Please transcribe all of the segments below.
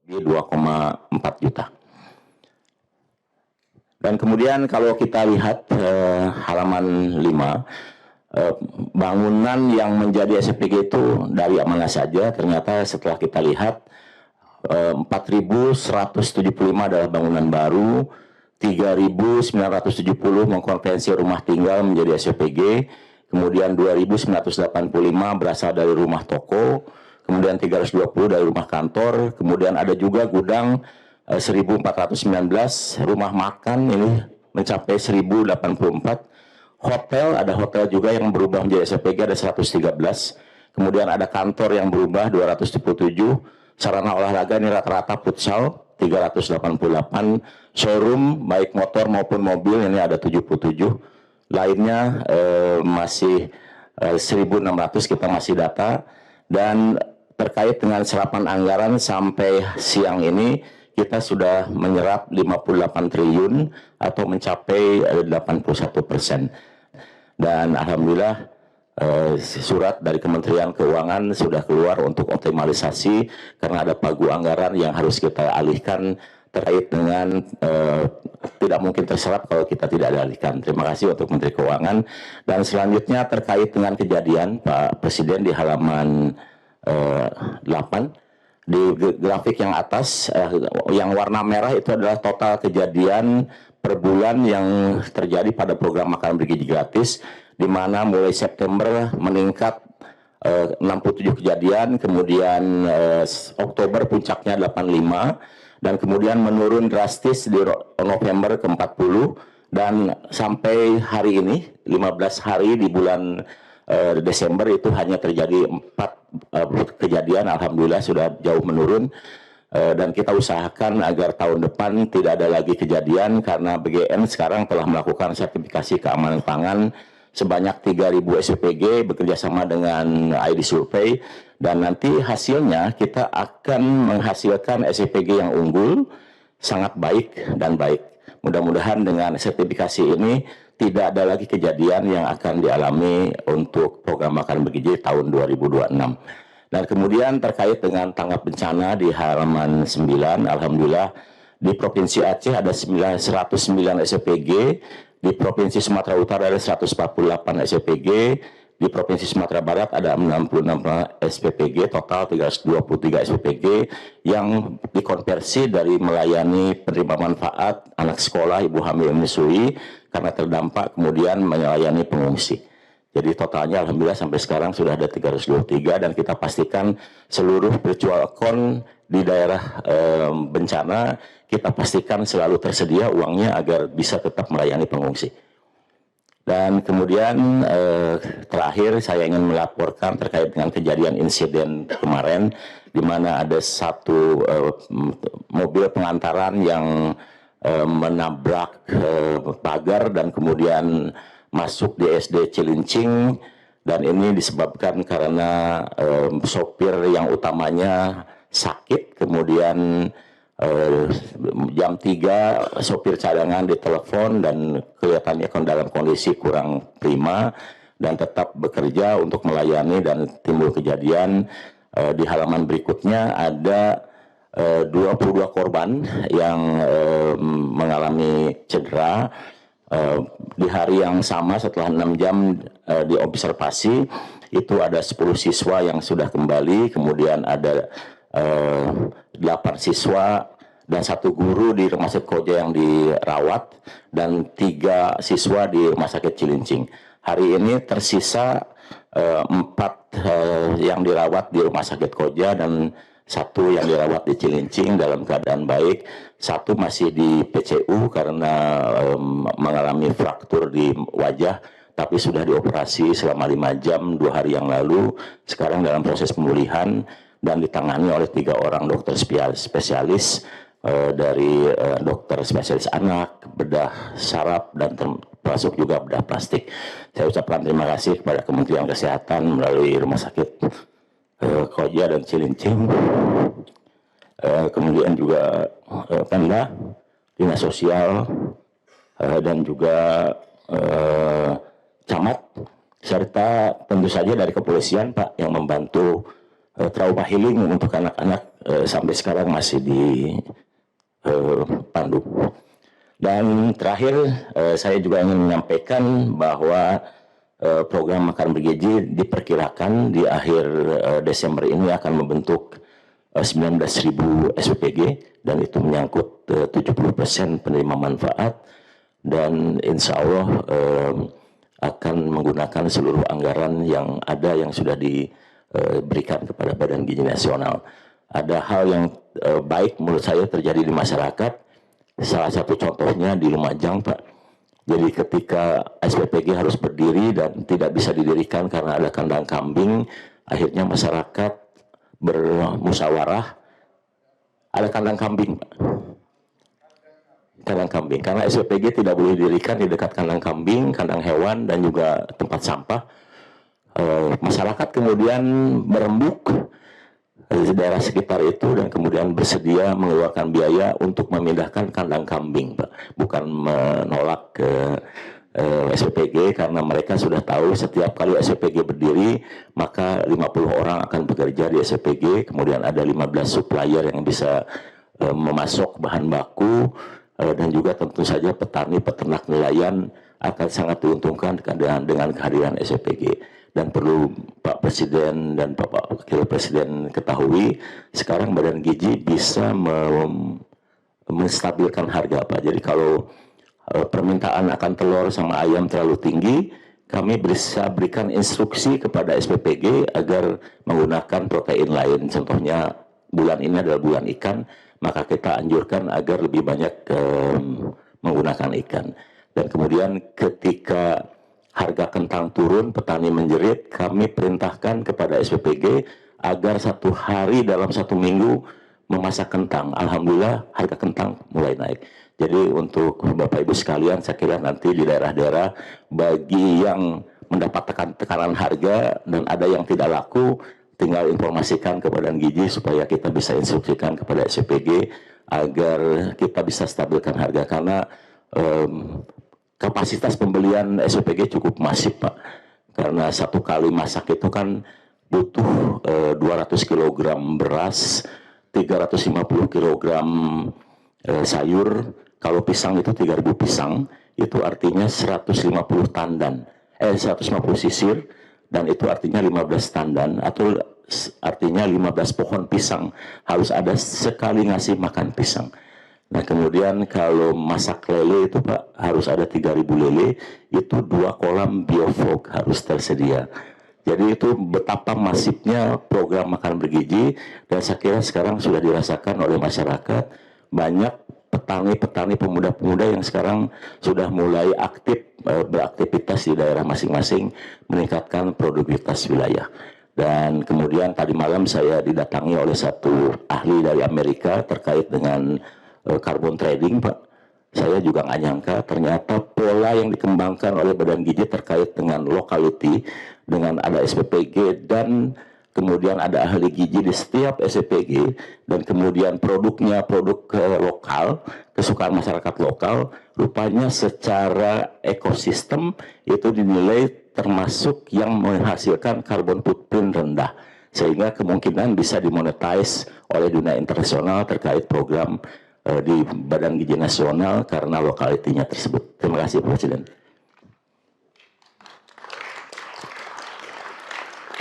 di 2,4 juta. Dan kemudian kalau kita lihat halaman 5, bangunan yang menjadi SPG itu dari mana saja. Ternyata setelah kita lihat 4.175 adalah bangunan baru, 3.970 mengkonversi rumah tinggal menjadi SPG, kemudian 2.985 berasal dari rumah toko, kemudian 320 dari rumah kantor, kemudian ada juga gudang 1.419, rumah makan ini mencapai 1.084, hotel, ada hotel juga yang berubah menjadi SPG ada 113, kemudian ada kantor yang berubah 277, sarana olahraga ini rata-rata futsal 388, showroom baik motor maupun mobil ini ada 77, lainnya masih 1.600 kita masih data. Dan terkait dengan serapan anggaran sampai siang ini kita sudah menyerap 58 triliun atau mencapai 81%. Dan alhamdulillah surat dari Kementerian Keuangan sudah keluar untuk optimalisasi karena ada pagu anggaran yang harus kita alihkan terkait dengan tidak mungkin terserap kalau kita tidak alihkan. Terima kasih untuk Menteri Keuangan. Dan selanjutnya terkait dengan kejadian Pak Presiden di halaman 8, di grafik yang atas yang warna merah itu adalah total kejadian per bulan yang terjadi pada program makan bergizi gratis, di mana mulai September meningkat 67 kejadian, kemudian Oktober puncaknya 85, dan kemudian menurun drastis di November ke 40, dan sampai hari ini 15 hari di bulan Desember itu hanya terjadi 4 kejadian. Alhamdulillah sudah jauh menurun. Dan kita usahakan agar tahun depan tidak ada lagi kejadian karena BGN sekarang telah melakukan sertifikasi keamanan pangan sebanyak 3.000 SPG bekerjasama dengan ID Survey, dan nanti hasilnya kita akan menghasilkan SPG yang unggul, sangat baik dan baik. Mudah-mudahan dengan sertifikasi ini tidak ada lagi kejadian yang akan dialami untuk program makan bergizi tahun 2026. Dan kemudian terkait dengan tanggap bencana di halaman 9, alhamdulillah di Provinsi Aceh ada 109 SPG, di Provinsi Sumatera Utara ada 148 SPG, di Provinsi Sumatera Barat ada 66 SPPG, total 323 SPPG yang dikonversi dari melayani penerima manfaat anak sekolah, ibu hamil menyusui karena terdampak, kemudian melayani pengungsi. Jadi totalnya alhamdulillah sampai sekarang sudah ada 323, dan kita pastikan seluruh virtual account di daerah bencana kita pastikan selalu tersedia uangnya agar bisa tetap melayani pengungsi. Dan kemudian terakhir saya ingin melaporkan terkait dengan kejadian insiden kemarin di mana ada satu mobil pengantaran yang menabrak pagar dan kemudian masuk di SD Cilincing, dan ini disebabkan karena sopir yang utamanya sakit, kemudian jam 3 sopir cadangan ditelepon dan kelihatannya dalam kondisi kurang prima dan tetap bekerja untuk melayani, dan timbul kejadian. Di halaman berikutnya ada 22 korban yang mengalami cedera. Di hari yang sama setelah 6 jam diobservasi itu ada 10 siswa yang sudah kembali, kemudian ada 8 siswa dan 1 guru di Rumah Sakit Koja yang dirawat, dan 3 siswa di Rumah Sakit Cilincing. Hari ini tersisa 4 yang dirawat di Rumah Sakit Koja dan 1 yang dirawat di Cilincing dalam keadaan baik. 1 masih di PCU karena mengalami fraktur di wajah, tapi sudah dioperasi selama 5 jam 2 hari yang lalu. Sekarang dalam proses pemulihan dan ditangani oleh 3 orang dokter spesialis, dari dokter spesialis anak, bedah saraf, dan termasuk juga bedah plastik. Saya ucapkan terima kasih kepada Kementerian Kesehatan melalui Rumah Sakit Koja dan Cilincing, kemudian juga Pemda, Dinas Sosial, dan juga Camat, serta tentu saja dari kepolisian Pak yang membantu trauma healing untuk anak-anak sampai sekarang masih dipandu. Dan terakhir saya juga ingin menyampaikan bahwa program makan bergizi diperkirakan di akhir Desember ini akan membentuk 19.000 SPPG, dan itu menyangkut 70% penerima manfaat, dan insya Allah akan menggunakan seluruh anggaran yang ada yang sudah diberikan kepada Badan Gizi Nasional. Ada hal yang baik menurut saya terjadi di masyarakat. Salah satu contohnya di Lumajang, Pak. Jadi ketika SPPG harus berdiri dan tidak bisa didirikan karena ada kandang kambing, akhirnya masyarakat bermusyawarah, ada kandang kambing, Pak. Kandang kambing, karena SPPG tidak boleh didirikan di dekat kandang kambing, kandang hewan, dan juga tempat sampah. Masyarakat kemudian berembuk di daerah sekitar itu dan kemudian bersedia mengeluarkan biaya untuk memindahkan kandang kambing, Pak. Bukan menolak ke SPPG, karena mereka sudah tahu setiap kali SPPG berdiri maka 50 orang akan bekerja di SPPG, kemudian ada 15 supplier yang bisa memasok bahan baku, dan juga tentu saja petani, peternak, nelayan akan sangat diuntungkan dengan kehadiran SPPG. Dan perlu Pak Presiden dan Bapak Wakil Presiden ketahui, sekarang Badan Gizi bisa menstabilkan harga, Pak. Jadi kalau permintaan akan telur sama ayam terlalu tinggi, kami bisa berikan instruksi kepada SPPG agar menggunakan protein lain. Contohnya bulan ini adalah bulan ikan, maka kita anjurkan agar lebih banyak menggunakan ikan. Dan kemudian ketika harga kentang turun, petani menjerit, kami perintahkan kepada SPPG agar 1 hari dalam 1 minggu memasak kentang. Alhamdulillah harga kentang mulai naik. Jadi untuk Bapak Ibu sekalian, saya kira nanti di daerah-daerah bagi yang mendapat tekanan harga dan ada yang tidak laku, tinggal informasikan kepada Badan Gizi supaya kita bisa instruksikan kepada SPPG agar kita bisa stabilkan harga, karena kapasitas pembelian SPPG cukup masif, Pak. Karena 1 kali masak itu kan butuh 200 kg beras, 350 kg sayur. Kalau pisang itu 3.000 pisang, itu artinya 150 tandan, 150 sisir, dan itu artinya 15 tandan, atau artinya 15 pohon pisang. Harus ada sekali ngasih makan pisang. Nah kemudian kalau masak lele itu, Pak, harus ada 3.000 lele, itu 2 kolam bioflok harus tersedia. Jadi itu betapa masifnya program makan bergizi, dan saya kira sekarang sudah dirasakan oleh masyarakat. Banyak petani-petani, pemuda-pemuda yang sekarang sudah mulai aktif beraktivitas di daerah masing-masing, meningkatkan produktivitas wilayah. Dan kemudian tadi malam saya didatangi oleh satu ahli dari Amerika terkait dengan carbon trading, Pak. Saya juga nggak nyangka ternyata pola yang dikembangkan oleh Badan Gizi terkait dengan locality, dengan ada SPPG dan kemudian ada ahli gizi di setiap SPPG, dan kemudian produknya produk lokal, kesukaan masyarakat lokal, rupanya secara ekosistem itu dinilai termasuk yang menghasilkan carbon footprint rendah, sehingga kemungkinan bisa dimonetize oleh dunia internasional terkait program di Badan Gizi Nasional karena lokalitinya tersebut. Terima kasih, Presiden.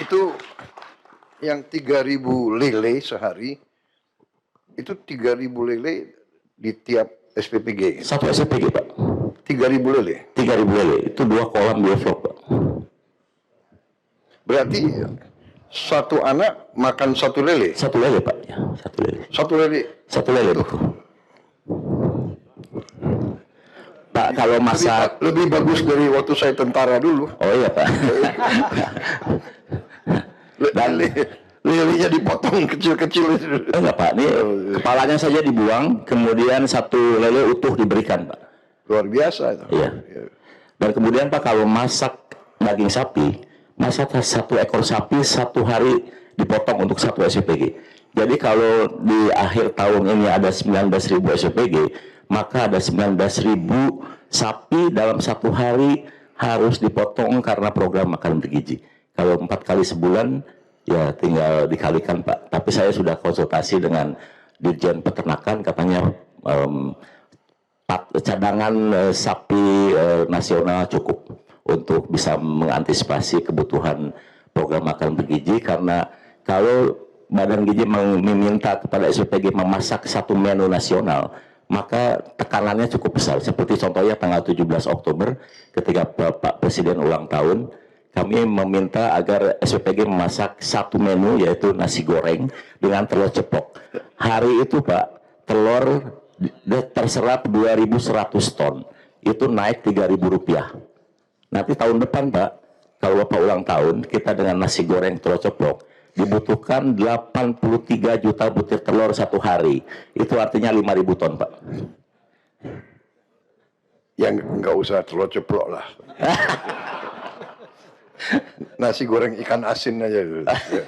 Itu yang 3.000 lele sehari, itu 3.000 lele di tiap SPPG. Satu SPPG, Pak. 3.000 lele. 3.000 lele, itu 2 kolam bioflok, Pak. Berarti satu anak makan 1 lele. 1 lele, Pak. Ya, 1 lele. 1 lele. 1 lele, betul. Pak, kalau masak lebih bagus dari waktu saya tentara dulu. Oh iya, Pak. Dan lelenya dipotong kecil-kecil. enggak, Pak, ini kepalanya saja dibuang, kemudian 1 lele utuh diberikan, Pak. Luar biasa itu. Iya. Dan kemudian, Pak, kalau masak daging sapi, masak 1 ekor sapi 1 hari dipotong untuk 1 SPPG. Jadi kalau di akhir tahun ini ada 19.000 SPPG, maka ada 19.000 sapi dalam 1 hari harus dipotong karena program makan bergizi. Kalau 4 kali sebulan, Ya tinggal dikalikan Pak. Tapi saya sudah konsultasi dengan Dirjen Peternakan, katanya cadangan sapi nasional cukup untuk bisa mengantisipasi kebutuhan program makan bergizi, karena kalau Badan Gizi meminta kepada SPG memasak satu menu nasional, maka tekanannya cukup besar. Seperti contohnya tanggal 17 Oktober ketika Bapak Presiden ulang tahun, kami meminta agar SPG memasak satu menu, yaitu nasi goreng dengan telur ceplok. Hari itu Pak, telur terserap 2.100 ton, itu naik Rp3.000. Nanti tahun depan Pak, kalau Bapak ulang tahun, kita dengan nasi goreng telur ceplok dibutuhkan 83 juta butir telur satu hari. Itu artinya 5.000 ton Pak. Yang nggak usah telur ceplok lah. Nasi goreng ikan asin aja. Ya.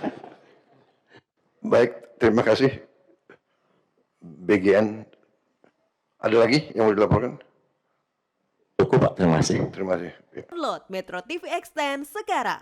Baik, terima kasih. BGN. Ada lagi yang mau dilaporkan? Cukup Pak, terima kasih. Terima kasih. Download Metro TV Extend sekarang.